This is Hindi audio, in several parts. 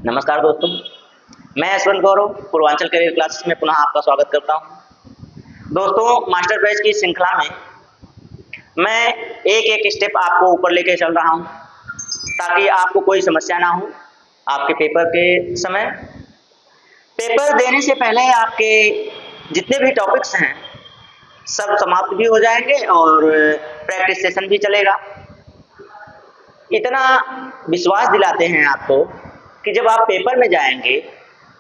नमस्कार दोस्तों, मैं यशवंत गौरव पूर्वांचल करियर क्लासेस में पुनः आपका स्वागत करता हूं। दोस्तों, मास्टर बैच की श्रृंखला में मैं एक एक स्टेप आपको ऊपर लेके चल रहा हूं ताकि आपको कोई समस्या ना हो आपके पेपर के समय। पेपर देने से पहले आपके जितने भी टॉपिक्स हैं सब समाप्त भी हो जाएंगे और प्रैक्टिस सेशन भी चलेगा। इतना विश्वास दिलाते हैं आपको कि जब आप पेपर में जाएंगे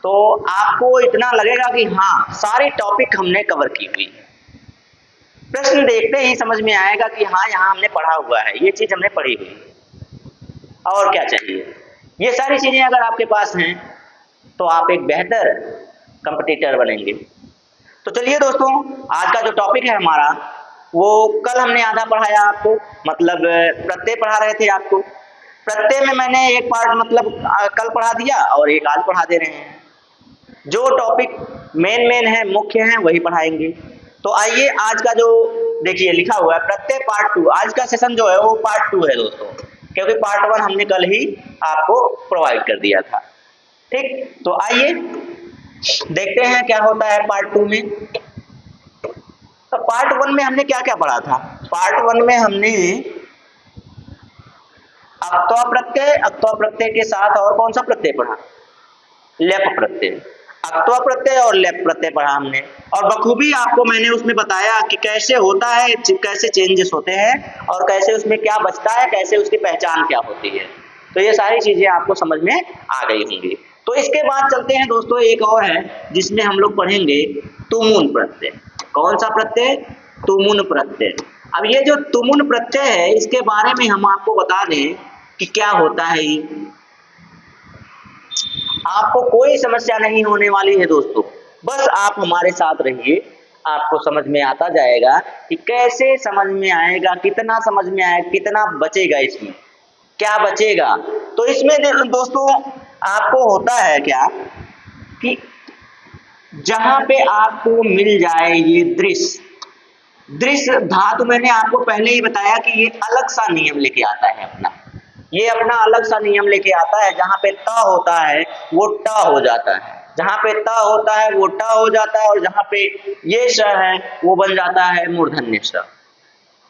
तो आपको इतना लगेगा कि हाँ, सारी टॉपिक हमने कवर की हुई है। प्रश्न देखते ही समझ में आएगा कि हाँ, यहाँ हमने पढ़ा हुआ है, ये चीज हमने पढ़ी हुई है और क्या चाहिए। ये सारी चीजें अगर आपके पास हैं तो आप एक बेहतर कंपटीटर बनेंगे। तो चलिए दोस्तों, आज का जो टॉपिक है हमारा वो कल हमने आधा पढ़ाया आपको, मतलब प्रत्यय पढ़ा रहे थे आपको। प्रत्यय में मैंने एक पार्ट मतलब कल पढ़ा दिया और एक आज पढ़ा दे रहे हैं। जो टॉपिक मेन है, मुख्य है, वही पढ़ाएंगे। तो आइए, आज का जो देखिए लिखा हुआ है प्रत्यय पार्ट 2। आज का सेशन जो है वो पार्ट 2 है दोस्तों, क्योंकि पार्ट 1 हमने कल ही आपको प्रोवाइड कर दिया था। ठीक, तो आइए देखते हैं क्या होता है पार्ट 2 में। तो पार्ट 1 में हमने क्या क्या पढ़ा था? पार्ट 1 में हमने अक्त्वा प्रत्यय के साथ और कौन सा प्रत्यय पढ़ा? लेप प्रत्यय। अक्त्वा प्रत्यय और लेप प्रत्यय पढ़ा हमने, और बखूबी आपको मैंने उसमें बताया कि कैसे होता है, कैसे चेंजेस होते हैं और कैसे उसमें क्या बचता है, कैसे उसकी पहचान क्या होती है। तो ये सारी चीजें आपको समझ में आ गई होंगी। तो इसके बाद चलते हैं दोस्तों, एक और है जिसमें हम लोग पढ़ेंगे तुमुन प्रत्यय। कौन सा प्रत्यय? तुमुन प्रत्यय। अब ये जो तुमुन प्रत्यय है, इसके बारे में हम आपको बता दें कि क्या होता है। आपको कोई समस्या नहीं होने वाली है दोस्तों, बस आप हमारे साथ रहिए, आपको समझ में आता जाएगा कि कैसे समझ में आएगा, कितना समझ में आएगा, कितना बचेगा, इसमें क्या बचेगा। तो इसमें दोस्तों आपको होता है क्या कि जहां पे आपको मिल जाए ये दृश्य धातु, मैंने आपको पहले ही बताया कि ये अलग सा नियम लेके आता है अपना, ये अपना अलग सा नियम लेके आता है। जहां पे त होता है वो ट हो जाता है, जहां पे त होता है वो ट हो जाता है, और जहां पे ये श है वो बन जाता है मूर्धन्य श,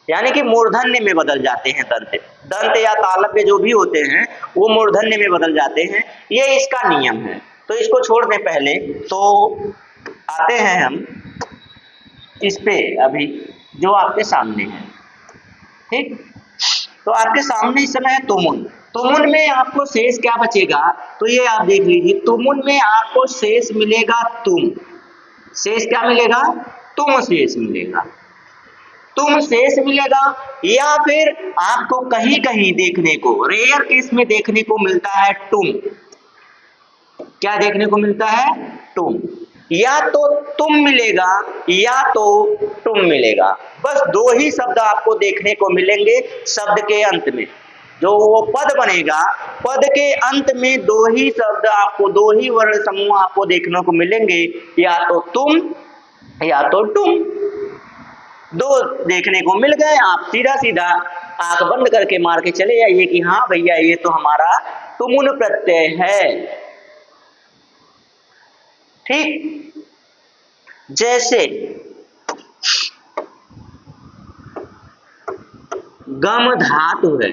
यानी कि मूर्धन्य में बदल जाते हैं। दंत या तालव्य जो भी होते हैं वो मूर्धन्य में बदल जाते हैं। ये इसका नियम है। तो इसको छोड़ दें, पहले तो आते हैं हम इस पे अभी जो आपके सामने है। ठीक, तो आपके सामने इस समय है तुमुन। तुमुन में आपको शेष क्या बचेगा? तो ये आप देख लीजिए, तुमुन में आपको शेष मिलेगा तुम। शेष क्या मिलेगा? तुम शेष मिलेगा, तुम शेष मिलेगा। या फिर आपको कहीं कहीं देखने को, रेयर केस में देखने को मिलता है तुम। क्या देखने को मिलता है? तुम। या तो तुम मिलेगा या तो तुम मिलेगा। बस दो ही शब्द आपको देखने को मिलेंगे शब्द के अंत में। जो वो पद बनेगा, पद के अंत में दो ही शब्द आपको, दो ही वर्ण समूह आपको देखने को मिलेंगे, या तो तुम या तो तुम। दो देखने को मिल गए, आप सीधा सीधा आंख बंद करके मार के चले जाइए कि हाँ भैया, ये तो हमारा तुमुन प्रत्यय है। ठीक, जैसे गम धातु है,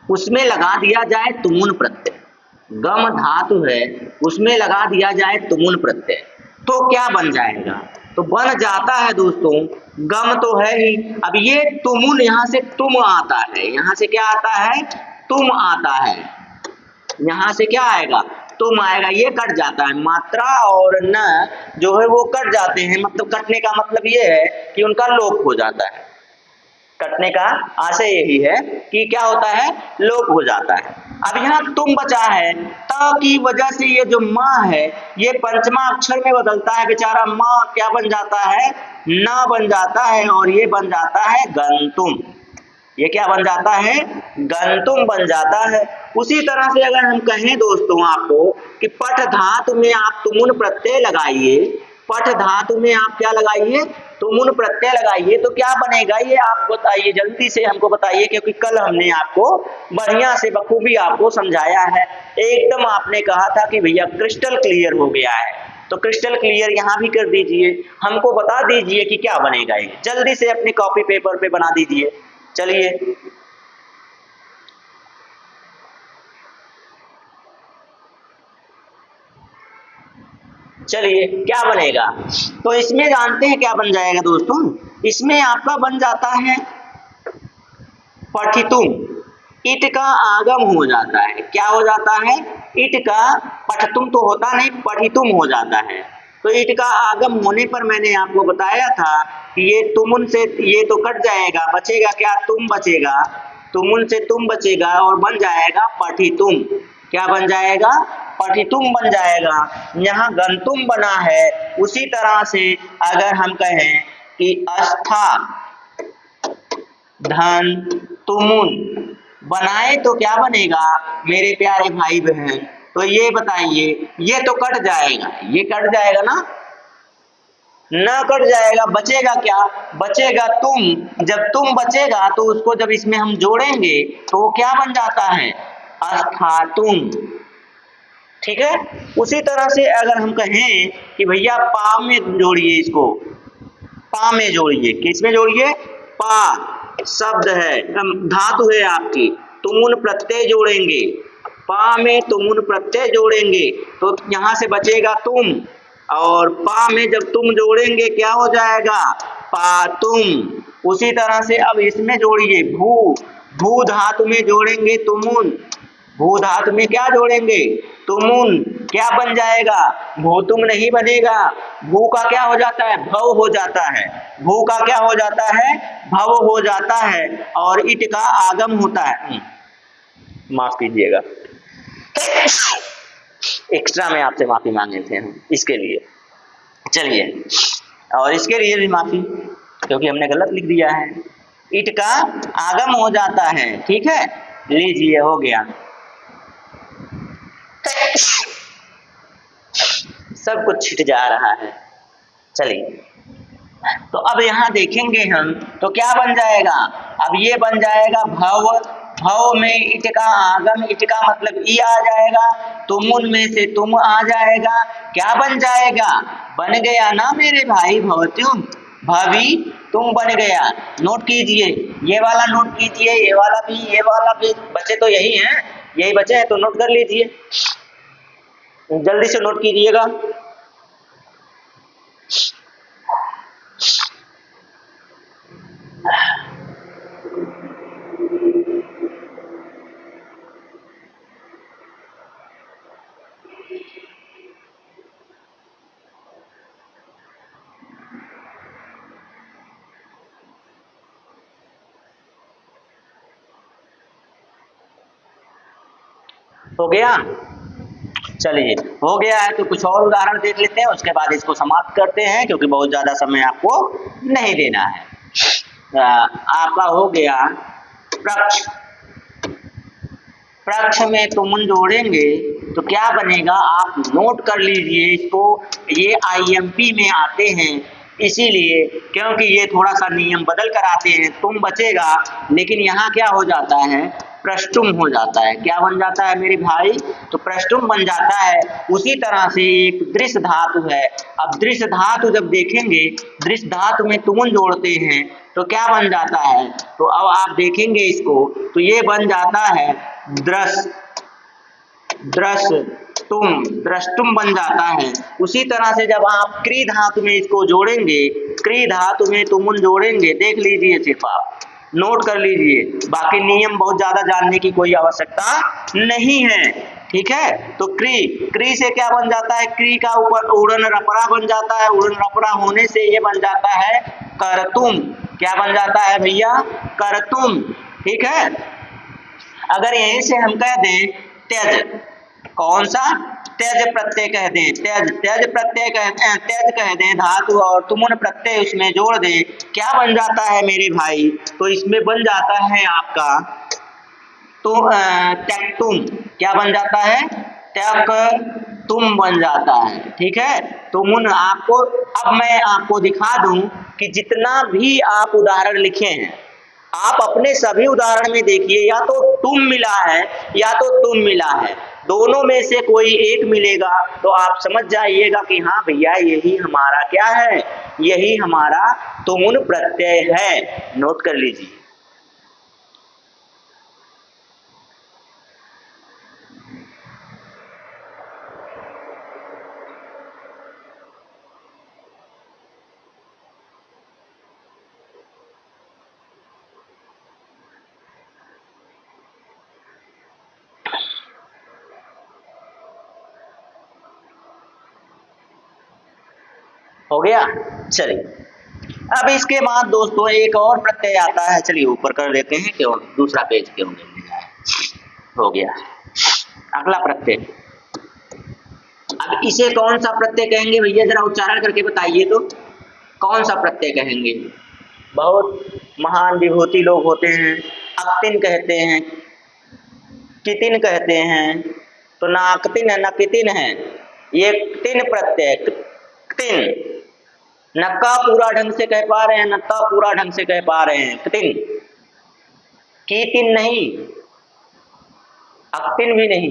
उसमें लगा दिया जाए तुमुन प्रत्यय। गम धातु है, उसमें लगा दिया जाए तुमुन प्रत्यय, तो क्या बन जाएगा? तो बन जाता है दोस्तों, गम तो है ही। अब ये तुमुन, यहां से तुम आता है, यहां से क्या आता है? तुम आता है। यहां से क्या आएगा? तुम आएगा। ये कट जाता है, मात्रा और न जो है वो कट जाते हैं। मतलब कटने का मतलब ये है कि उनका लोप हो जाता है। कटने का आशय यही है कि क्या होता है? लोप हो जाता है। अब यहाँ तुम बचा है, त की वजह से ये जो माँ है ये पंचमा अक्षर में बदलता है बेचारा। माँ क्या बन जाता है? न बन जाता है, और ये बन जाता है गंतुम। ये क्या बन जाता है? गंतुम बन जाता है। उसी तरह से अगर हम कहें दोस्तों आपको कि पठ धातु में आप तुमुन प्रत्यय लगाइए, पठ धातु में आप क्या लगाइए, तुमुन प्रत्यय लगाइए, तो क्या बनेगा ये आप बताइए, जल्दी से हमको बताइए, क्योंकि कल हमने आपको बढ़िया से बखूबी आपको समझाया है, एकदम आपने कहा था कि भैया क्रिस्टल क्लियर हो गया है, तो क्रिस्टल क्लियर यहाँ भी कर दीजिए, हमको बता दीजिए कि क्या बनेगा ये, जल्दी से अपनी कॉपी पेपर पे बना दीजिए। चलिए चलिए क्या बनेगा, तो इसमें जानते हैं क्या बन जाएगा दोस्तों, इसमें आपका बन जाता है पठितुम, इट का आगम हो जाता है, क्या हो जाता है, इट का, पठतुम तो होता नहीं, पठितुम हो जाता है, तो इट का आगम होने पर मैंने आपको बताया था कि ये तुमुन से ये तो कट जाएगा, बचेगा क्या, तुम बचेगा, तुमुन से तुम बचेगा और बन जाएगा पठितुम, क्या बन जाएगा, पठितुम बन जाएगा। यहाँ गंतुम बना है, उसी तरह से अगर हम कहें कि अस्था धन तुमुन बनाए तो क्या बनेगा मेरे प्यारे भाई बहन, तो ये बताइए, ये तो कट जाएगा, ये कट जाएगा ना, न कट जाएगा, बचेगा क्या, बचेगा तुम, जब तुम बचेगा तो उसको जब इसमें हम जोड़ेंगे तो वो क्या बन जाता है, अस्थातुम, ठीक है। उसी तरह से अगर हम कहें कि भैया पा में जोड़िए इसको, पा में जोड़िए, किस में जोड़िए, पा शब्द है, धातु है आपकी, तुमुन प्रत्यय जोड़ेंगे, पा में तुमुन प्रत्यय जोड़ेंगे तो यहाँ से बचेगा तुम, और पा में जब तुम जोड़ेंगे क्या हो जाएगा, पातुम। उसी तरह से अब इसमें जोड़िए भू, भू धातु में जोड़ेंगे तुमुन, भू धातु में क्या जोड़ेंगे, तुमुन, क्या बन जाएगा, भूतुम नहीं बनेगा, भू का क्या हो जाता है, भव हो जाता है, भू का क्या हो जाता है, भव हो जाता है, और इट का आगम होता है, माफ कीजिएगा एक्स्ट्रा में आपसे माफी मांगे थे हम इसके लिए, चलिए, और इसके लिए भी माफी क्योंकि हमने गलत लिख दिया है, इट का आगम हो जाता है, ठीक है, लीजिए हो गया, सब कुछ छिट जा रहा है। चलिए तो अब यहाँ देखेंगे हम तो क्या बन जाएगा, अब ये बन जाएगा भव, भव में इट का आगम, इट का मतलब ई आ जाएगा, तुमुन में से तुम आ जाएगा, क्या बन जाएगा, बन गया ना मेरे भाई भवत्युम, भवी तुम बन गया, नोट कीजिए, ये वाला नोट कीजिए, ये वाला भी बचे तो यही हैं, यही बचे हैं तो नोट कर लीजिए, जल्दी से नोट कीजिएगा। हो गया, चलिए हो गया है तो कुछ और उदाहरण देख लेते हैं, उसके बाद इसको समाप्त करते हैं क्योंकि बहुत ज्यादा समय आपको नहीं देना है। आपका हो गया प्रक्ष, प्रक्ष में तुमुन जोड़ेंगे तो क्या बनेगा, आप नोट कर लीजिए इसको, ये आईएमपी में आते हैं इसीलिए क्योंकि ये थोड़ा सा नियम बदल कर आते हैं, तुम बचेगा लेकिन यहाँ क्या हो जाता है, प्रष्टुम हो जाता है, क्या बन जाता है मेरे भाई, तो प्रष्टुम बन जाता है। उसी तरह से एक दृश्य धातु है, अब दृश्य धातु जब देखेंगे, दृश्य धातु में तुमुन जोड़ते हैं तो क्या बन जाता है, तो अब आप देखेंगे इसको तो ये बन जाता है द्रस, द्रस तुम, द्रष्टुम बन जाता है। उसी तरह से जब आप क्री धातु में इसको जोड़ेंगे, क्री धातु में तुमुन जोड़ेंगे, देख लीजिए सिर्फ आप नोट कर लीजिए, बाकी नियम बहुत ज्यादा जानने की कोई आवश्यकता नहीं है, ठीक है। तो क्री, क्री से क्या बन जाता है, क्री का ऊपर उड़न रपड़ा बन जाता है, उड़न रपड़ा होने से ये बन जाता है करतुम, क्या बन जाता है भैया, करतुम, ठीक है। अगर यहीं से हम कह दें त्यज, कौन सा, त्यज प्रत्यय कह दें, त्यज, त्यज प्रत्यय त्यज कह दें धातु और तुमुन प्रत्यय उसमें जोड़ दें, क्या बन जाता है मेरे भाई, तो इसमें बन जाता है आपका तो त्यक्तुम, क्या बन जाता है, टक तुम बन जाता है। ठीक है, तुमुन आपको, अब मैं आपको दिखा दूं कि जितना भी आप उदाहरण लिखे हैं, आप अपने सभी उदाहरण में देखिए, या तो तुम मिला है या तो तुम मिला है, दोनों में से कोई एक मिलेगा तो आप समझ जाइएगा कि हाँ भैया यही हमारा क्या है, यही हमारा तुमुन प्रत्यय है। नोट कर लीजिए। हो गया, चलिए अब इसके बाद दोस्तों एक और प्रत्यय आता है, चलिए ऊपर कर देते हैं क्यों, दूसरा पेज क्यों मिल जाए। हो गया अगला प्रत्यय। अब इसे कौन सा प्रत्यय कहेंगे भैया, जरा उच्चारण करके बताइए तो, कौन सा प्रत्यय कहेंगे? बहुत महान विभूति लोग होते हैं, अक्तिन कहते हैं, कितिन कहते हैं, तो ना अक्तिन है ना कितिन है, ये तिन प्रत्यय, क्तिन, न का पूरा ढंग से कह पा रहे हैं, न ता पूरा ढंग से कह पा रहे हैं, क्तिन, कीतिन नहीं, अक्तिन भी नहीं।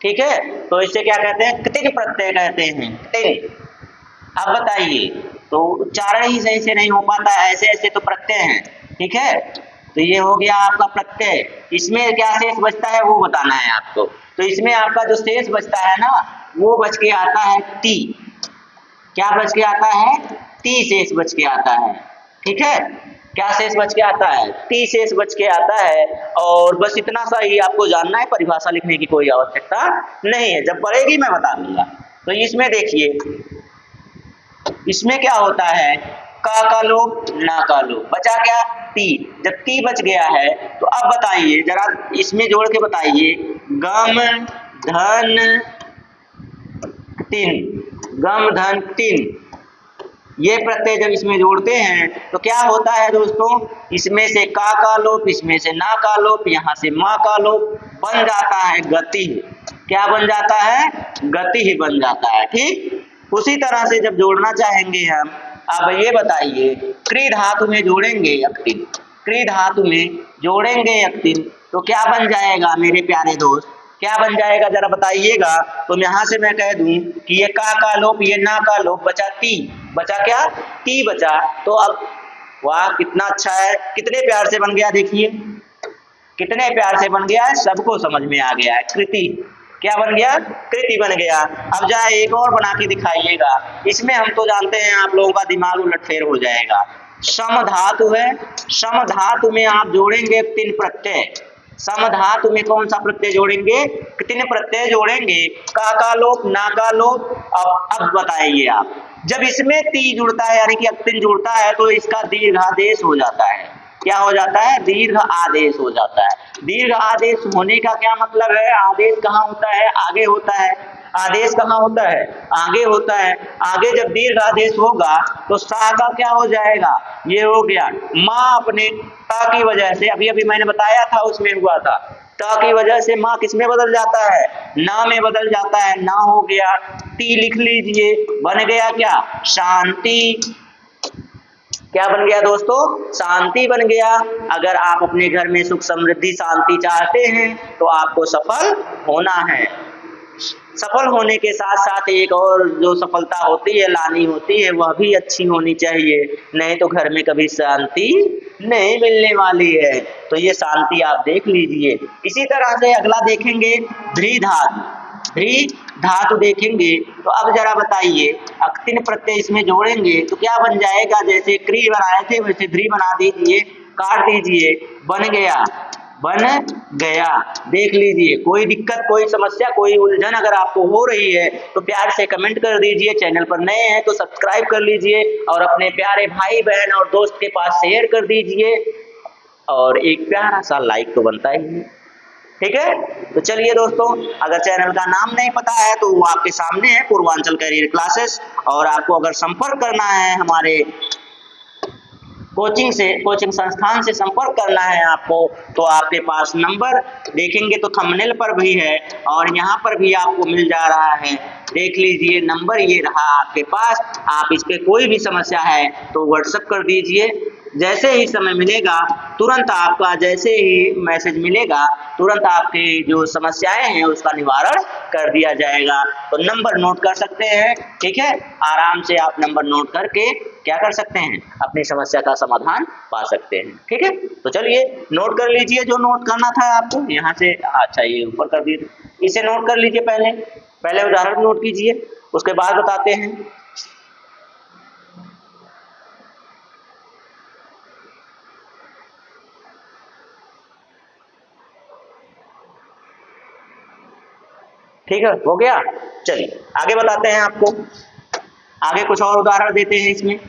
ठीक है, तो इसे क्या कहते हैं? क्तिन प्रत्यय कहते हैं, क्तिन। अब बताइए, तो उच्चारण ही सही से नहीं हो पाता है, ऐसे ऐसे तो प्रत्यय हैं। ठीक है, तो ये हो गया आपका प्रत्यय। इसमें क्या शेष बचता है वो बताना है आपको। तो इसमें आपका जो शेष बचता है ना, वो बच के आता है ती। क्या बच के आता है? ती शेष बच के आता है। ठीक है, क्या शेष बच के आता है? ती शेष बच के आता है। और बस इतना सा ही आपको जानना है, परिभाषा लिखने की कोई आवश्यकता नहीं है, जब पढ़ेगी मैं बता दूंगा। तो इसमें देखिए, इसमें क्या होता है, का लोप ना का लोप, बचा क्या? ती। जब ती बच गया है तो अब बताइए जरा, इसमें जोड़ के बताइए, गम धन तिन, गम धन तिन, ये प्रत्यय जब इसमें जोड़ते हैं तो क्या होता है दोस्तों, इसमें से का लोप, इसमें से ना का लोप, यहाँ से माँ का लोप, बन जाता है गति। क्या बन जाता है? गति ही बन जाता है। ठीक, उसी तरह से जब जोड़ना चाहेंगे हम, अब ये बताइए, क्री धातु में जोड़ेंगे अक्तिन, क्री धातु में जोड़ेंगे अक्तिन, तो क्या बन जाएगा मेरे प्यारे दोस्त, क्या बन जाएगा जरा बताइएगा। तो यहाँ से मैं कह दूं कि ये का लोप, ये ना का लोप, बचा ती, बचा क्या? ती बचा। तो अब वाह कितना अच्छा है, कितने प्यार से बन गया, देखिए कितने प्यार से बन गया है, सबको समझ में आ गया है। कृति, क्या बन गया? कृति बन गया। अब जाए एक और बना के दिखाइएगा, इसमें हम तो जानते हैं आप लोगों का दिमाग उलटफेर हो जाएगा। सम धातु है, सम धातु में आप जोड़ेंगे तीन प्रत्यय, सम धातु में कौन सा प्रत्यय जोड़ेंगे? तीन प्रत्यय जोड़ेंगे, का लोप, ना का लोप। अब बताइए आप, जब इसमें ती जुड़ता है यानी कि अक्तिन जुड़ता है तो इसका दीर्घादेश हो जाता है। क्या हो जाता है? दीर्घ आदेश हो जाता है। दीर्घ आदेश होने का क्या मतलब है? आदेश कहाँ होता है? आगे होता है। आदेश कहाँ होता है? आगे होता है। आगे जब दीर्घ आदेश होगा तो सा का क्या हो जाएगा? ये हो गया माँ, अपने ता की वजह से, अभी अभी मैंने बताया था उसमें हुआ था, ता की वजह से माँ किस में बदल जाता है? ना में बदल जाता है, ना हो गया। ती लिख लीजिए, बन गया क्या? शांति। क्या बन गया दोस्तों? शांति बन गया। अगर आप अपने घर में सुख समृद्धि शांति चाहते हैं तो आपको सफल होना है। सफल होने के साथ साथ एक और जो सफलता होती है, लानी होती है, वह भी अच्छी होनी चाहिए, नहीं तो घर में कभी शांति नहीं मिलने वाली है। तो ये शांति आप देख लीजिए। इसी तरह से अगला देखेंगे ध्री धातु, ध्री धातु देखेंगे तो अब जरा बताइए, अक्तिन प्रत्यय इसमें जोड़ेंगे तो क्या बन जाएगा? जैसे क्री बनाए थे वैसे ध्री बना दीजिए, काट दीजिए, बन गया, बन गया। देख लीजिए, कोई दिक्कत, कोई समस्या, कोई उलझन अगर आपको हो रही है तो प्यार से कमेंट कर दीजिए। चैनल पर नए हैं तो सब्सक्राइब कर लीजिए और अपने प्यारे भाई बहन और दोस्त के पास शेयर कर दीजिए, और एक प्यारा सा लाइक तो बनता ही है। ठीक है, तो चलिए दोस्तों, अगर चैनल का नाम नहीं पता है तो वो आपके सामने है, पूर्वांचल करियर क्लासेस। और आपको अगर संपर्क करना है हमारे कोचिंग संस्थान से संपर्क करना है आपको, तो आपके पास नंबर देखेंगे तो थंबनेल पर भी है और यहाँ पर भी आपको मिल जा रहा है। देख लीजिए नंबर ये रहा आपके पास। आप इस पे कोई भी समस्या है तो व्हाट्सएप कर दीजिए। जैसे ही समय मिलेगा तुरंत आपका, जैसे ही मैसेज मिलेगा तुरंत आपकी जो समस्याएं हैं उसका निवारण कर दिया जाएगा। तो नंबर नोट कर सकते हैं, ठीक है। आराम से आप नंबर नोट करके क्या कर सकते हैं, अपनी समस्या का समाधान पा सकते हैं, ठीक है। तो चलिए नोट कर लीजिए जो नोट करना था आपको यहाँ से। अच्छा ये ऊपर कर दिए, इसे नोट कर लीजिए। पहले उदाहरण नोट कीजिए, उसके बाद बताते हैं। ठीक है, हो गया। चलिए आगे बताते हैं आपको। आगे कुछ और उदाहरण देते हैं इसमें।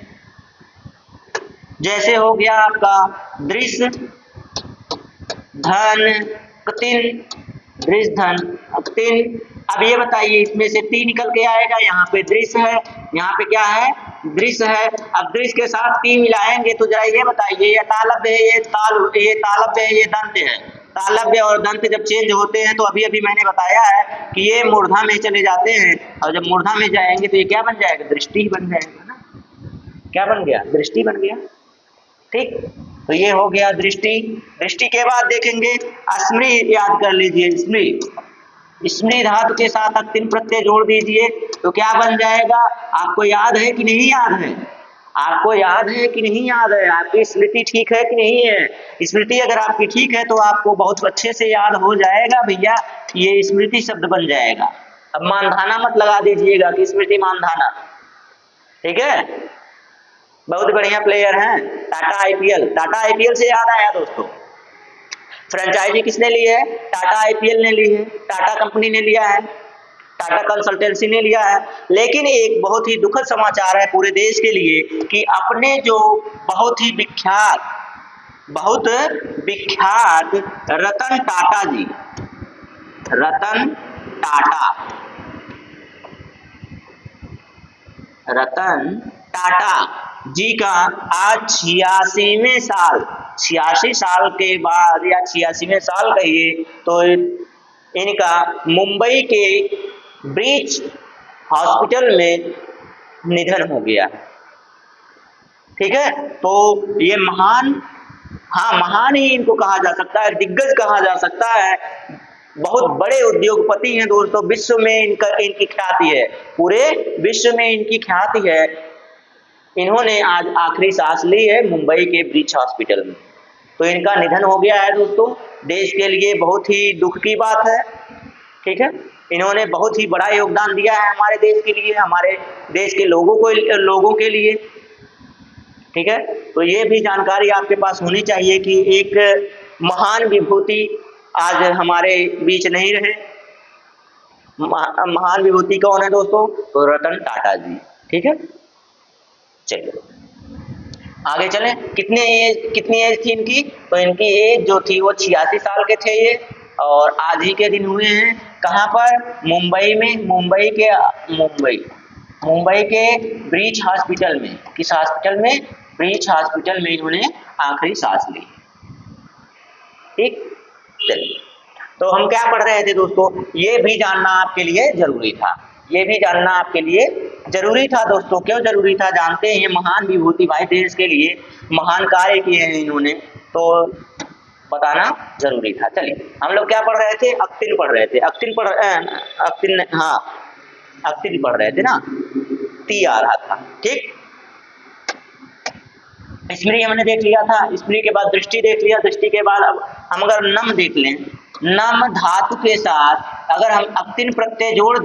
जैसे हो गया आपका दृश्य धन कतिन, दृश्य धन अतिन। अब ये बताइए इसमें से ती निकल के आएगा, यहाँ पे दृश्य है, यहाँ पे क्या है, दृश्य है। अब दृश्य के साथ ती मिलाएंगे तो जरा ये बताइए, ये तालव्य है, ये तालव्य है, ये दंत है। तालव्य और दंत जब चेंज होते हैं तो अभी अभी मैंने बताया है कि ये मूर्धा में चले जाते हैं, और जब मूर्धा में जाएंगे तो ये क्या बन जाएगा, दृष्टि ही बन जाएगा ना। क्या बन गया, दृष्टि बन गया, ठीक। तो ये हो गया दृष्टि। दृष्टि के बाद देखेंगे स्मृति, याद कर लीजिए स्मृति। स्मृति धातु के साथ अक्तिन प्रत्यय जोड़ दीजिए तो क्या बन जाएगा, आपको याद है कि नहीं याद है, आपको याद है कि नहीं याद है, आपकी स्मृति ठीक है कि नहीं है। स्मृति अगर आपकी ठीक है तो आपको बहुत अच्छे से याद हो जाएगा भैया, ये स्मृति शब्द बन जाएगा। अब मानधाना मत लगा दीजिएगा कि स्मृति मानधाना, ठीक है। बहुत बढ़िया प्लेयर हैं टाटा आईपीएल। टाटा आईपीएल से याद आया दोस्तों, फ्रेंचाइजी किसने ली है, टाटा आईपीएल ने ली है, टाटा कंपनी ने लिया है, टाटा कंसल्टेंसी ने लिया है। लेकिन एक बहुत ही दुखद समाचार है पूरे देश के लिए कि अपने जो बहुत विख्यात रतन टाटा जी, रतन टाटा जी का आज 86वें साल, 86 साल के बाद या 86वें साल कहिए तो इनका मुंबई के ब्रीच हॉस्पिटल में निधन हो गया, ठीक है। तो ये महान, हाँ महान ही इनको कहा जा सकता है, दिग्गज कहा जा सकता है। बहुत बड़े उद्योगपति हैं दोस्तों, विश्व में इनकी ख्याति है, पूरे विश्व में इनकी ख्याति है। इन्होंने आज आखिरी सांस ली है मुंबई के ब्रीच हॉस्पिटल में, तो इनका निधन हो गया है दोस्तों। देश के लिए बहुत ही दुख की बात है, ठीक है। इन्होंने बहुत ही बड़ा योगदान दिया है हमारे देश के लिए, हमारे देश के लोगों के लिए, ठीक है। तो ये भी जानकारी आपके पास होनी चाहिए कि एक महान विभूति आज हमारे बीच नहीं रहे। महान विभूति कौन है दोस्तों, तो रतन टाटा जी, ठीक है। चलिए आगे चलें। कितनी एज थी इनकी, तो इनकी एज जो थी वो 86 साल के थे ये, और आज ही के दिन हुए हैं। कहाँ पर, मुंबई में, मुंबई के ब्रीच हॉस्पिटल में। किस हॉस्पिटल में, ब्रीच हॉस्पिटल में इन्होंने आखिरी सांस ली, ठीक। चलिए तो हम क्या पढ़ रहे थे दोस्तों, ये भी जानना आपके लिए जरूरी था, ये भी जानना आपके लिए जरूरी था दोस्तों। क्यों जरूरी था, जानते हैं महान विभूति भाई देश के लिए महान कार्य किए हैं इन्होंने, तो बताना जरूरी था। चलिए हम लोग क्या पढ़ रहे थे, अक्तिन पढ़ रहे थे, अक्तिन पढ़ रहे थे ना, ती आ रहा था, ठीक। स्मृति हमने देख लिया था, स्मृति के बाद दृष्टि देख लिया, दृष्टि के बाद अब हम अगर नम देख लें, नम धातु के साथ अगर हम अक्तिन प्रत्यय जोड़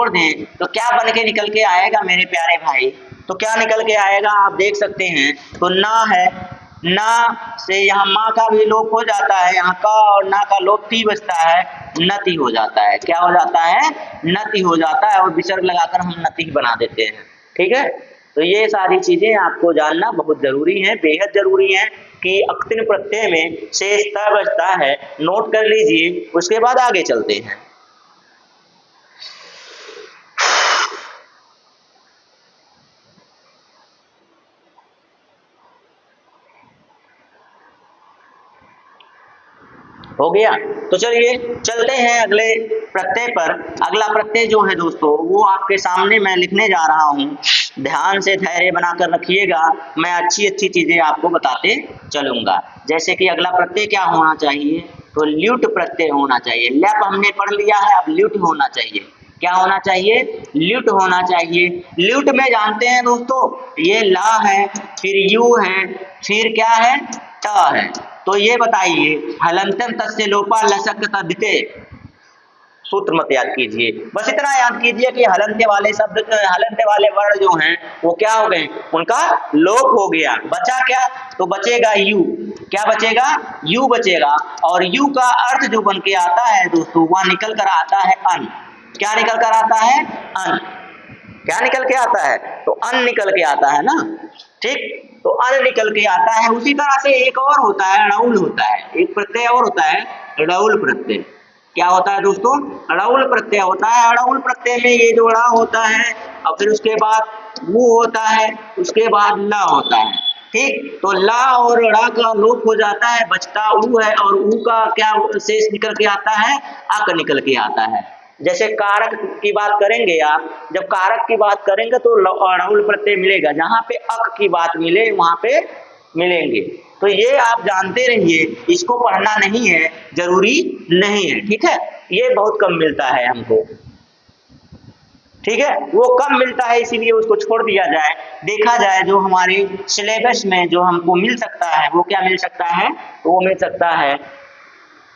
दें तो क्या बन के निकल के आएगा मेरे प्यारे भाई, तो क्या निकल के आएगा आप देख सकते हैं। तो ना है, ना से यहाँ माँ का भी लोप हो जाता है, यहाँ का और ना का लोप ती बचता है, नति हो जाता है। क्या हो जाता है, नति हो जाता है, और विसर्ग लगाकर हम नति बना देते हैं, ठीक है। तो ये सारी चीजें आपको जानना बहुत जरूरी है, बेहद जरूरी है कि अक्तिन प्रत्यय में शेष त बचता है, नोट कर लीजिए। उसके बाद आगे चलते हैं। हो गया। तो चलिए चलते हैं अगले प्रत्यय पर। अगला प्रत्यय जो है दोस्तों वो आपके सामने मैं लिखने जा रहा हूँ, ध्यान से धैर्य बनाकर रखिएगा, मैं अच्छी अच्छी चीजें आपको बताते चलूंगा। जैसे कि अगला प्रत्यय क्या होना चाहिए, तो ल्यूट प्रत्यय होना चाहिए। लैप हमने पढ़ लिया है, अब ल्यूट होना चाहिए। क्या होना चाहिए, ल्यूट होना चाहिए। ल्यूट में जानते हैं दोस्तों, ये ला है, फिर यू है, फिर क्या है, ट है। तो ये बताइए हलंतम तस्य लोपा लसक तद्धिते, सूत्र मत याद कीजिए, बस इतना याद कीजिए कि हलंत वाले शब्द, हलंत वाले वर्ण जो हैं वो क्या हो गए, उनका लोप हो गया। बचा क्या, तो बचेगा यू। क्या बचेगा, यू बचेगा। और यू का अर्थ जो बन के आता है दोस्तों वह निकल कर आता है अन। क्या निकल कर आता है, अन। क्या निकल के आता है, तो अन निकल के आता है ना, ठीक। तो अन निकल के आता है। उसी तरह से एक और होता है, ड़उल होता है, एक प्रत्यय और होता है, ड़उल प्रत्यय। क्या होता है दोस्तों, ड़उल प्रत्यय होता है। ड़उल प्रत्यय में ये जो ड़ होता है और फिर उसके बाद वो होता है, उसके बाद ला होता है, ठीक। तो ला और ड़ा का लोप हो जाता है, बचता ऊ है, और ऊ का क्या शेष निकल के आता है, अक निकल के आता है। जैसे कारक की बात करेंगे आप, जब कारक की बात करेंगे तो ड़उल प्रत्यय मिलेगा, जहां पे अक की बात मिले वहां पे मिलेंगे। तो ये आप जानते रहिए, इसको पढ़ना नहीं है, जरूरी नहीं है, ठीक है। ये बहुत कम मिलता है हमको, ठीक है, वो कम मिलता है इसीलिए उसको छोड़ दिया जाए। देखा जाए जो हमारे सिलेबस में जो हमको मिल सकता है वो क्या मिल सकता है, वो मिल सकता है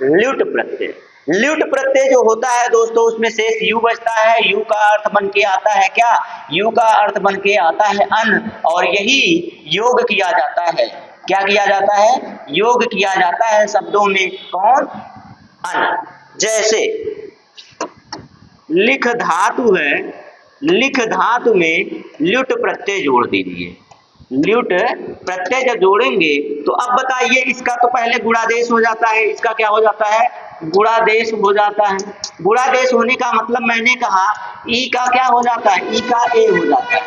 ल्यूट प्रत्यय। ल्यूट प्रत्यय जो होता है दोस्तों उसमें शेष यू बचता है। यू का अर्थ बन के आता है क्या, यू का अर्थ बन के आता है अन, और यही योग किया जाता है। क्या किया जाता है, योग किया जाता है शब्दों में, कौन, अन। जैसे लिख धातु है, लिख धातु में ल्युट प्रत्यय जोड़ दीजिए। ल्युट प्रत्यय जब जोड़ेंगे तो अब बताइए, इसका तो पहले गुणादेश हो जाता है, इसका क्या हो जाता है, गुणादेश हो जाता है। गुणादेश होने का मतलब मैंने कहा ई का क्या हो जाता है, ई का ए हो जाता है।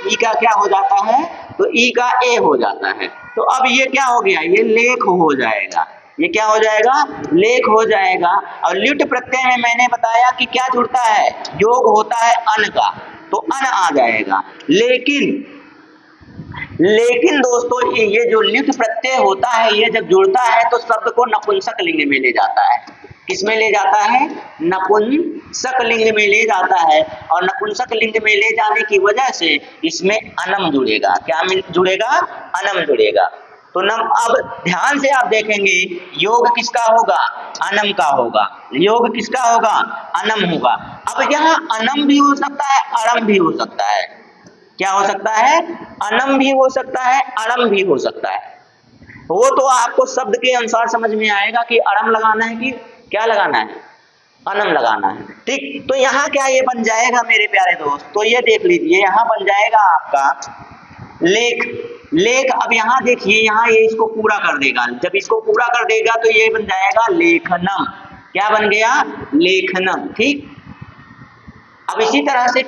ई का क्या हो जाता है, तो ई का ए हो जाता है। तो अब ये क्या हो गया, ये लेख हो जाएगा। ये क्या हो जाएगा, लेख हो जाएगा। और ल्युट प्रत्यय में मैंने बताया कि क्या जुड़ता है, योग होता है अन का, तो अन आ जाएगा। लेकिन दोस्तों ये जो ल्युट प्रत्यय होता है ये जब जुड़ता है तो शब्द को नपुंसक लिंग में ले जाता है। किसमें ले जाता है, नपुंसक लिंग में ले जाता है। और नपुंसक लिंग में ले जाने की वजह से इसमें अनम जुड़ेगा। क्या जुड़ेगा, अनम जुड़ेगा। तो अब ध्यान से आप देखेंगे, योग किसका होगा, अनम का होगा। योग किसका होगा, अनम होगा। अब यहाँ अनम भी हो सकता है, अणम भी हो सकता है। क्या हो सकता है, अनम भी हो सकता है, अणम भी हो सकता है। वो तो आपको शब्द के अनुसार समझ में आएगा कि अणम लगाना है कि क्या लगाना है, अनम लगाना है, ठीक। तो यहाँ क्या ये बन जाएगा मेरे प्यारे दोस्त, तो ये देख लीजिए, यहाँ बन जाएगा आपका लेख। लेख, अब यहाँ देखिए, यहाँ ये इसको पूरा कर देगा। जब इसको पूरा कर देगा तो ये बन जाएगा लेखनम। क्या बन गया, लेखनम, ठीक। अब इसी तरह से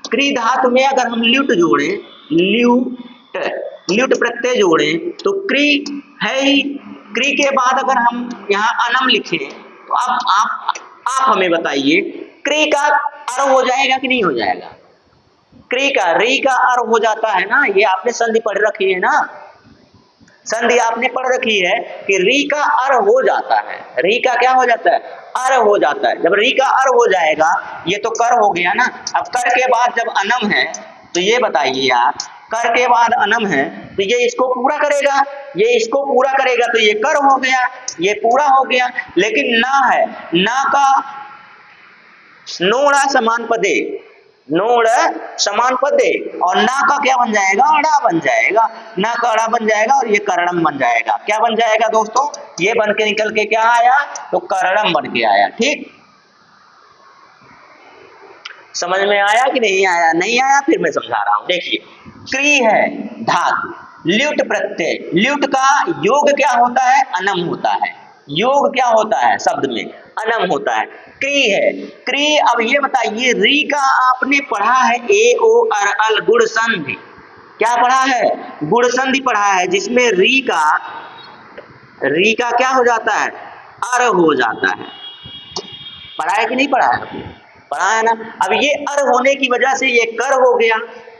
क्री धातु में अगर हम ल्युट जोड़े, ल्युट प्रत्यय जोड़े तो क्री है ही। क्री के बाद अगर हम यहाँ अनम लिखे तो अब आप हमें बताइए, क्री का अर हो जाएगा कि नहीं हो जाएगा, क्री का री का अर हो जाता है ना। ये आपने संधि पढ़ रखी है ना, संधि आपने पढ़ रखी है कि री का अर हो जाता है। री का क्या हो जाता है, अर हो जाता है। जब री का अर हो जाएगा, ये तो कर हो गया ना। अब कर के बाद जब अनम है तो ये बताइए आप, कर के बाद अनम है तो ये इसको पूरा करेगा, ये इसको पूरा करेगा, तो ये कर हो गया, ये पूरा हो गया। लेकिन ना है, ना का नोड़ा समान पदे, नोड़ समान पदे, और ना का क्या बन जाएगा, अड़ा बन जाएगा। ना का अड़ा बन जाएगा और ये करणम बन जाएगा। क्या बन जाएगा दोस्तों, ये बन के निकल के क्या आया, तो करणम बन के आया, ठीक। समझ में आया कि नहीं आया, नहीं आया फिर मैं समझा रहा हूं। देखिए, क्री है धातु, ल्युट प्रत्यय, ल्युट का योग क्या होता है, अनम होता है। योग क्या होता है शब्द में, अनम होता है। क्री है, क्री। अब ये बताइए, री का आपने पढ़ा है ए ओ अर अल गुण संधि। क्या पढ़ा है, गुण संधि पढ़ा है, जिसमें री का क्या हो जाता है, अर हो जाता है। पढ़ा है कि नहीं पढ़ा है? पढ़ा है ना। अब ये अर होने की वजह से ये कर हो गया,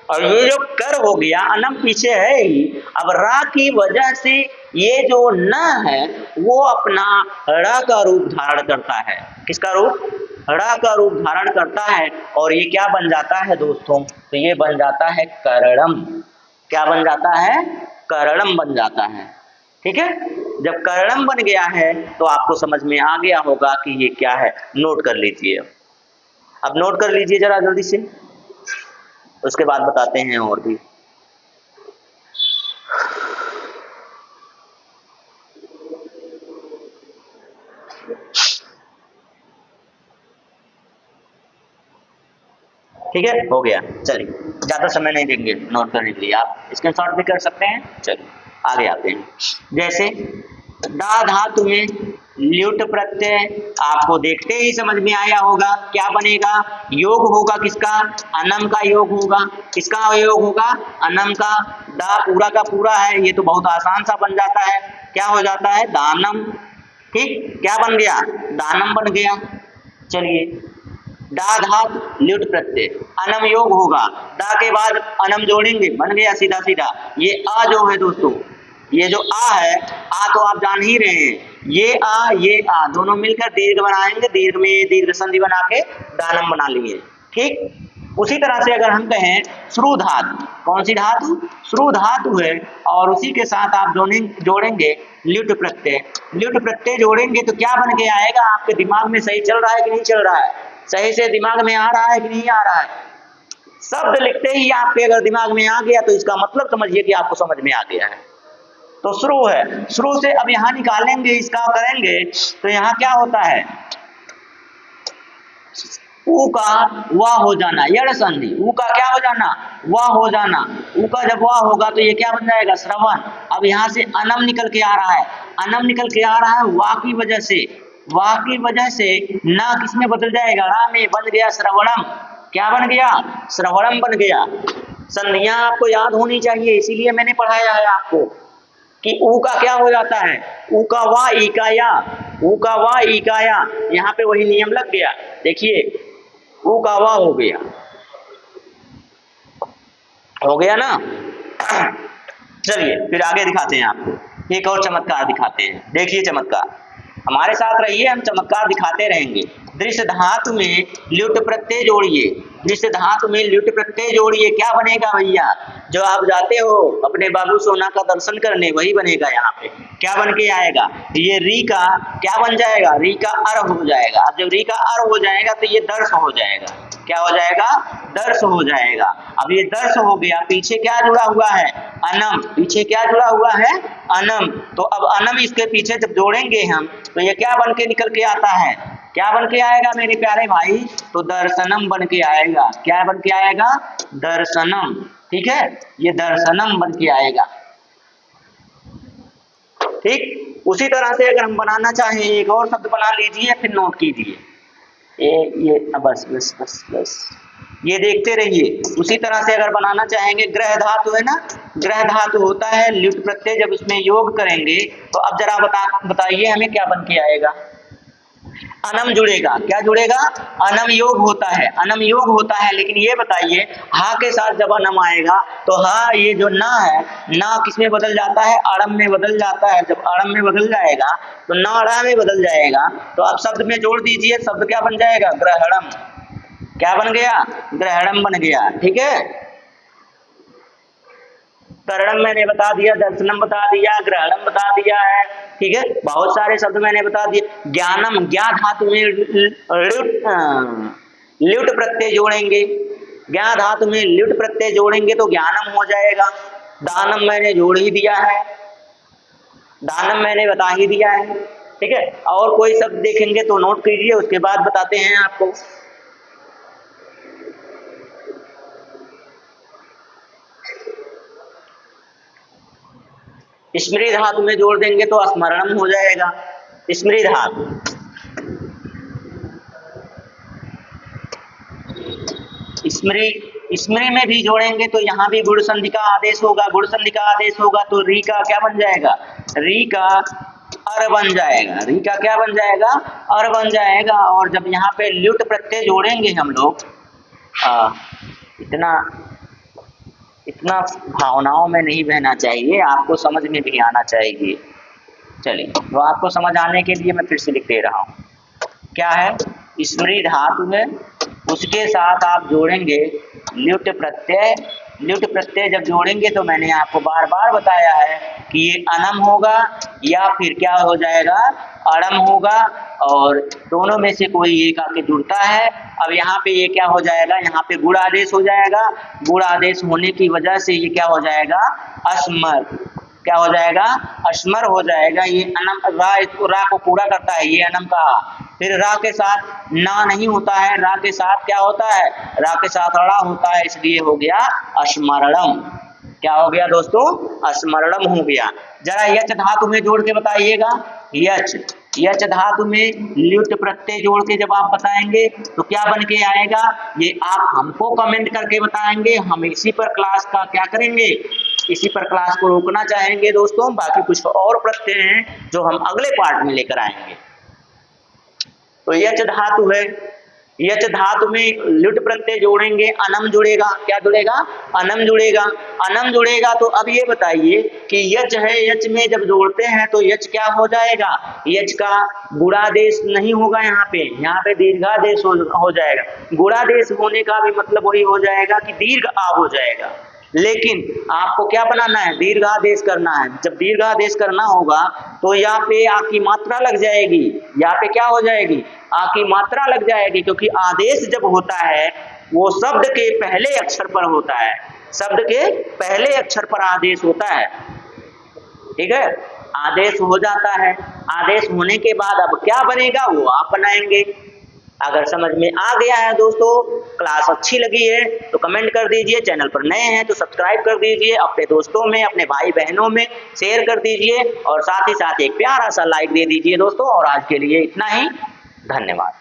और ये जो कर हो गया अनम पीछे है ही। अब रा की वजह से ये जो न है वो अपना ड़ का रूप धारण करता है। किसका रूप? ड़ का रूप धारण करता है, और ये क्या बन जाता है दोस्तों? तो ये बन जाता है करणम। क्या बन जाता है? करणम बन जाता है। ठीक है, जब करणम बन गया है तो आपको समझ में आ गया होगा कि ये क्या है। नोट कर लीजिए, अब नोट कर लीजिए जरा जल्दी से, उसके बाद बताते हैं और भी। ठीक है, हो गया। चलिए, ज्यादा समय नहीं देंगे, नोट कर लीजिए, आप स्क्रीनशॉट भी कर सकते हैं। चलिए आगे आते हैं। जैसे दा धातु में ल्युट प्रत्यय, आपको देखते ही समझ में आया होगा क्या बनेगा? योग होगा किसका? अनम का योग होगा। किसका योग होगा? अनम का। दा पूरा का पूरा है, ये तो बहुत आसान सा बन जाता है। क्या हो जाता है? दानम। ठीक, क्या बन गया? दानम बन गया। चलिए, दा धात ल्युट प्रत्यय, अनम योग होगा, दा के बाद अनम जोड़ेंगे, बन गया सीधा सीधा। ये आ जो है दोस्तों, ये जो आ है, आ तो आप जान ही रहे हैं, ये आ दोनों मिलकर दीर्घ बनाएंगे, दीर्घ में दीर्घ संधि बना के दानम बना लिए। ठीक, उसी तरह से अगर हम कहें श्रु धातु, कौन सी धातु? श्रु धातु है, और उसी के साथ आप जोड़ेंगे ल्युट प्रत्यय। ल्युट प्रत्यय जोड़ेंगे तो क्या बन के आएगा? आपके दिमाग में सही चल रहा है कि नहीं चल रहा है? सही से दिमाग में आ रहा है कि नहीं आ रहा है? शब्द लिखते ही आपके अगर दिमाग में आ गया तो इसका मतलब समझिए कि आपको समझ में आ गया है। तो श्रु है, श्रु से अब यहां निकालेंगे, इसका करेंगे तो यहां क्या होता है? ऊ का वाह हो जाना, यड़ संधि। ऊ का क्या हो जाना? वाह हो जाना। ऊ का जब वाह होगा तो ये क्या बन जाएगा? श्रवण। अब यहां से अनम निकल के आ रहा है, अनम निकल के आ रहा है वाह की वजह से, वाह की वजह से ना किस में बदल जाएगा? रा में, बन गया श्रवणम। क्या बन गया? श्रवणम बन गया। संधियां आपको याद होनी चाहिए, इसीलिए मैंने पढ़ाया है आपको कि ऊ का क्या हो जाता है? ऊ का वा ई का या, ऊ का वा ई का या, यहाँ पे वही नियम लग गया। देखिए, ऊ का वा हो गया, हो गया ना। चलिए फिर आगे दिखाते हैं आपको, एक और चमत्कार दिखाते हैं। देखिए चमत्कार, हमारे साथ रहिए, हम चमत्कार दिखाते रहेंगे। दृश्य धातु में ल्युट प्रत्यय जोड़िए, दृश्य धातु में ल्युट प्रत्यय जोड़िए, क्या बनेगा भैया? जो आप जाते हो अपने बाबू सोना का दर्शन करने, वही बनेगा। यहाँ पे क्या बन के आएगा? ये री का क्या बन जाएगा? री का अर हो जाएगा। अब जब री का अर हो जाएगा तो ये दर्श हो जाएगा। क्या हो जाएगा? दर्श हो जाएगा। अब ये दर्श हो गया, पीछे क्या जुड़ा हुआ है? अनम। पीछे क्या जुड़ा हुआ है? अनम। तो अब अनम इसके पीछे जब जोड़ेंगे हम तो ये क्या बन के निकल के आता है? क्या बन के आएगा मेरे प्यारे भाई? तो दर्शनम बन के आएगा। क्या बन के आएगा? दर्शनम। ठीक है, ये दर्शनम बन के आएगा। ठीक, उसी तरह से अगर हम बनाना चाहें, एक और शब्द बना लीजिए, फिर नोट कीजिए। ये बस बस बस बस, ये देखते रहिए। उसी तरह से अगर बनाना चाहेंगे, ग्रह धातु है ना, ग्रह धातु होता है ल्युट प्रत्यय, जब इसमें योग करेंगे तो अब जरा बताइए हमें क्या बन के आएगा? अनम जुड़ेगा। क्या जुड़ेगा? अनम योग होता है, अनम योग होता है। लेकिन ये बताइए, हा के साथ जब अनम आएगा तो हा, ये जो ना है, ना किस में बदल जाता है? अड़म में बदल जाता है। जब अड़म में बदल जाएगा तो ना अड़ा में बदल जाएगा। तो आप शब्द में जोड़ दीजिए, शब्द क्या बन जाएगा? ग्रहणम। क्या बन गया? ग्रहणम बन गया। ठीक है, करणम मैंने बता दिया, दर्शनम बता दिया, ग्रहणम बता दिया है। ठीक है, बहुत सारे शब्द मैंने बता दिए। ज्ञानम, ज्ञा धातु में ल्युट प्रत्यय जोड़ेंगे, ज्ञा धातु में ल्युट प्रत्यय जोड़ेंगे तो ज्ञानम हो जाएगा। दानम मैंने जोड़ ही दिया है, दानम मैंने बता ही दिया है। ठीक है, और कोई शब्द देखेंगे तो नोट कीजिए, उसके बाद बताते हैं आपको। स्मृति धातु में जोड़ देंगे तो स्मरणम हो जाएगा। स्मृति धातु, स्मृति में भी जोड़ेंगे तो यहाँ भी गुण संधि का आदेश होगा। गुण संधि का आदेश होगा तो री का क्या बन जाएगा? री का अर बन जाएगा। री का क्या बन जाएगा? अर बन जाएगा। और जब यहाँ पे ल्युट प्रत्यय जोड़ेंगे हम लोग, इतना इतना भावनाओं में नहीं बहना चाहिए, आपको समझ में भी आना चाहिए। चलिए, तो आपको समझ आने के लिए मैं फिर से लिख दे रहा हूँ। क्या है? स्मृति धातु है, उसके साथ आप जोड़ेंगे ल्युट प्रत्यय। ल्युट प्रत्यय जब जोड़ेंगे तो मैंने आपको बार बार बताया है कि ये अनम होगा या फिर क्या हो जाएगा, अड़म होगा, और दोनों में से कोई एक आके जुड़ता है। अब यहाँ पे ये क्या हो जाएगा, यहाँ पे गुण आदेश हो जाएगा। गुण आदेश होने की वजह से ये क्या हो जाएगा, अस्मर। क्या हो जाएगा? अस्मर हो जाएगा। ये अनम, रा, इसको रा को पूरा करता है, ये अनम का। फिर रा के साथ ना नहीं होता है, रा के साथ क्या होता है, रा के साथ अड़ा होता है, इसलिए हो गया अस्मरणम। क्या हो गया दोस्तों? अस्मरणम हो गया। जरा यच धातु में जोड़ के बताइएगा। यच धातु में ल्युट प्रत्यय जोड़ के जब आप बताएंगे तो क्या बन के आएगा, ये आप हमको कमेंट करके बताएंगे। हम इसी पर क्लास का क्या करेंगे, इसी पर क्लास को रोकना चाहेंगे दोस्तों। बाकी कुछ और प्रत्यय हैं जो हम अगले पार्ट में लेकर आएंगे। तो यच धातु है, यच धातु में ल्युट प्रत्यय जोड़ेंगे, अनम जुड़ेगा। क्या जुड़ेगा? अनम जुड़ेगा। अनम जुड़ेगा तो अब ये बताइए कि यच है, यच में जब जोड़ते हैं तो यच क्या हो जाएगा, यच का गुणादेश नहीं होगा, यहाँ पे दीर्घादेश हो जाएगा। गुणादेश होने का भी मतलब वही हो जाएगा कि दीर्घ आ हो जाएगा। लेकिन आपको क्या बनाना है, दीर्घादेश करना है। जब दीर्घादेश करना होगा तो यहाँ पे आ की मात्रा लग जाएगी। यहाँ पे क्या हो जाएगी, आ की मात्रा लग जाएगी, क्योंकि आदेश जब होता है वो शब्द के पहले अक्षर पर होता है। शब्द के पहले अक्षर पर आदेश होता है, ठीक है। आदेश हो जाता है, आदेश होने के बाद अब क्या बनेगा वो आप बनाएंगे। अगर समझ में आ गया है दोस्तों, क्लास अच्छी लगी है तो कमेंट कर दीजिए। चैनल पर नए हैं तो सब्सक्राइब कर दीजिए, अपने दोस्तों में, अपने भाई बहनों में शेयर कर दीजिए, और साथ ही साथ एक प्यारा सा लाइक दे दीजिए दोस्तों। और आज के लिए इतना ही, धन्यवाद।